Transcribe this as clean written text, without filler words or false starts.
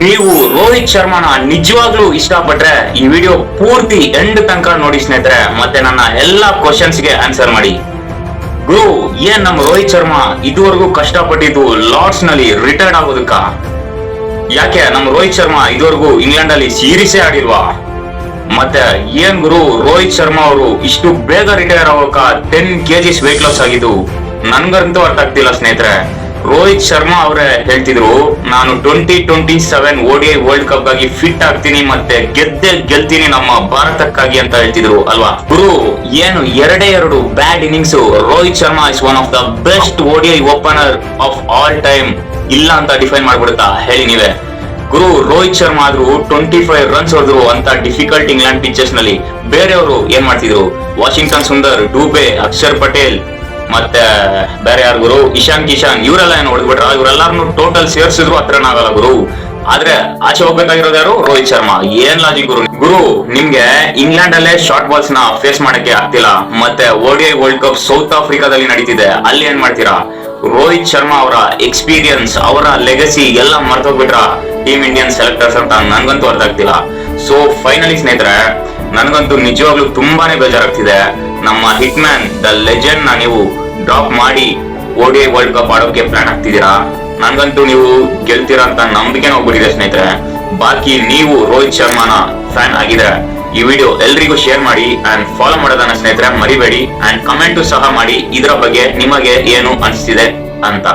ನೀವು ರೋಹಿತ್ ಶರ್ಮಾನ ನಿಜವಾಗ್ಲೂ ಇಷ್ಟಪಟ್ರೆ ಈ ವಿಡಿಯೋ ಪೂರ್ತಿ ಎಂಡ್ ತನಕ ನೋಡಿ ಸ್ನೇಹಿತರೆ, ಮತ್ತೆ ನನ್ನ ಎಲ್ಲಾ ಕ್ವಶನ್ಸ್ಗೆ ಆನ್ಸರ್ ಮಾಡಿ. ಗುರು, ಏನ್ ನಮ್ ರೋಹಿತ್ ಶರ್ಮಾ ಇದುವರೆಗೂ ಕಷ್ಟಪಟ್ಟಿದ್ದು ಲಾರ್ಡ್ಸ್ ನಲ್ಲಿ ರಿಟೈರ್ಡ್ ಆಗೋದಕ್ಕ? ಯಾಕೆ ನಮ್ ರೋಹಿತ್ ಶರ್ಮಾ ಇದುವರೆಗೂ ಇಂಗ್ಲೆಂಡ್ ಅಲ್ಲಿ ಸೀರೀಸೇ ಆಡಿಲ್ವಾ? ಮತ್ತೆ ಏನ್ ಗುರು, ರೋಹಿತ್ ಶರ್ಮಾ ಅವರು ಇಷ್ಟು ಬೇಗ ರಿಟೈರ್ ಆಗೋಕ 10 kgs ವೇಟ್ ಲಾಸ್ ಆಗಿದ್ದು ನನ್ಗಂತೂ ಅರ್ಥ ಆಗ್ತಿಲ್ಲ ಸ್ನೇಹಿತರೆ. ರೋಹಿತ್ ಶರ್ಮಾ ಅವರೇ ಹೇಳ್ತಿದ್ರು, ನಾನು 2027 ODI ವರ್ಲ್ಡ್ ಕಪ್ ಗಾಗಿ ಫಿಟ್ ಆಗ್ತೀನಿ ಮತ್ತೆ ಗೆಲ್ತೀನಿ ನಮ್ಮ ಭಾರತಕ್ಕಾಗಿ ಅಂತ ಹೇಳ್ತಿದ್ರು ಅಲ್ವಾ ಗುರು? ಏನು ಎರಡು bad innings. Rohit Sharma is one of the best ODI opener of all time ಇಲ್ಲ ಅಂತ ಡಿಫೈನ್ ಮಾಡ್ಬಿಡುತ್ತಾ ಹೇಳಿ ನೀವೇ? ಗುರು, ರೋಹಿತ್ ಶರ್ಮಾ ಆದ್ರೂ 25 ರನ್ಸ್ ಹೊಡೆದ್ರು ಅಂತ ಡಿಫಿಕಲ್ಟ್ ಇಂಗ್ಲೆಂಡ್ ಪಿಚಸ್ ನಲ್ಲಿ. ಬೇರೆಯವರು ಏನ್ ಮಾಡ್ತಿದ್ರು? ವಾಷಿಂಗ್ಟನ್ ಸುಂದರ್, ಡೂಬೆ, ಅಕ್ಷರ್ ಪಟೇಲ್ ಮತ್ತೆ ಬೇರೆ ಯಾರು ಗುರು, ಇಶಾನ್ ಕಿಶನ್, ಇವರೆಲ್ಲ ಏನು ಹೊಡೆದ್ಬಿಟ್ರ? ಇವರೆಲ್ಲಾರು ಟೋಟಲ್ ಸೇರ್ಸಿದ್ರು ಹತ್ರನ ಆಗಲ್ಲ ಗುರು. ಆದ್ರೆ ಆಚೆ ಹೋಗ್ಬೇಕಾಗಿರೋದು ಯಾರು? ರೋಹಿತ್ ಶರ್ಮಾ. ಏನ್ ಲಾಜಿಕ್ ಗುರು? ಗುರು, ನಿಮ್ಗೆ ಇಂಗ್ಲೆಂಡ್ ಅಲ್ಲೇ ಶಾರ್ಟ್ ಬಾಲ್ಸ್ ನ ಫೇಸ್ ಮಾಡಕ್ಕೆ ಆಗ್ತಿಲ್ಲ, ಮತ್ತೆ ODI ವರ್ಲ್ಡ್ ಕಪ್ ಸೌತ್ ಆಫ್ರಿಕಾದಲ್ಲಿ ನಡೀತಿದೆ, ಅಲ್ಲಿ ಏನ್ ಮಾಡ್ತೀರಾ? ರೋಹಿತ್ ಶರ್ಮಾ ಅವರ ಎಕ್ಸ್ಪೀರಿಯನ್ಸ್, ಅವರ ಲೆಗಸಿ ಎಲ್ಲ ಮರ್ತೋಗ್ಬಿಟ್ರ ಟೀಮ್ ಇಂಡಿಯನ್ ಸೆಲೆಕ್ಟರ್ಸ್ ಅಂತ ನನ್ಗಂತೂ ಅರ್ಥ ಆಗ್ತಿಲ್ಲ. ಸೊ ಫೈನಲಿ ಸ್ನೇಹಿತರೆ, ನನ್ಗಂತೂ ನಿಜವಾಗ್ಲೂ ತುಂಬಾನೇ ಬೇಜಾರಾಗ್ತಿದೆ. ನಮ್ಮ ಹಿಟ್ ಮ್ಯಾನ್ ದ ಲೆಜೆಂಡ್ ನ ನೀವು ಡ್ರಾಪ್ ಮಾಡಿ ODI ವರ್ಲ್ಡ್ ಕಪ್ ಆಡೋಕೆ ಪ್ಲಾನ್ ಆಗ್ತಿದ್ದೀರಾ. ನನ್ಗಂತೂ ನೀವು ಗೆಲ್ತೀರಾ ಅಂತ ನಂಬಿಕೆನ ಹೋಗ್ಬಿಟ್ಟಿದೆ ಸ್ನೇಹಿತರೆ. ಬಾಕಿ ನೀವು ರೋಹಿತ್ ಶರ್ಮಾನ ಫ್ಯಾನ್ ಆಗಿದ್ರೆ ಈ ವಿಡಿಯೋ ಎಲ್ರಿಗೂ ಶೇರ್ ಮಾಡಿ ಅಂಡ್ ಫಾಲೋ ಮಾಡೋದನ್ನ ಸ್ನೇಹಿತರೆ ಮರಿಬೇಡಿ. ಅಂಡ್ ಕಮೆಂಟ್ ಸಹ ಮಾಡಿ ಇದ್ರ ಬಗ್ಗೆ ನಿಮಗೆ ಏನು ಅನಿಸ್ತಿದೆ ಅಂತ.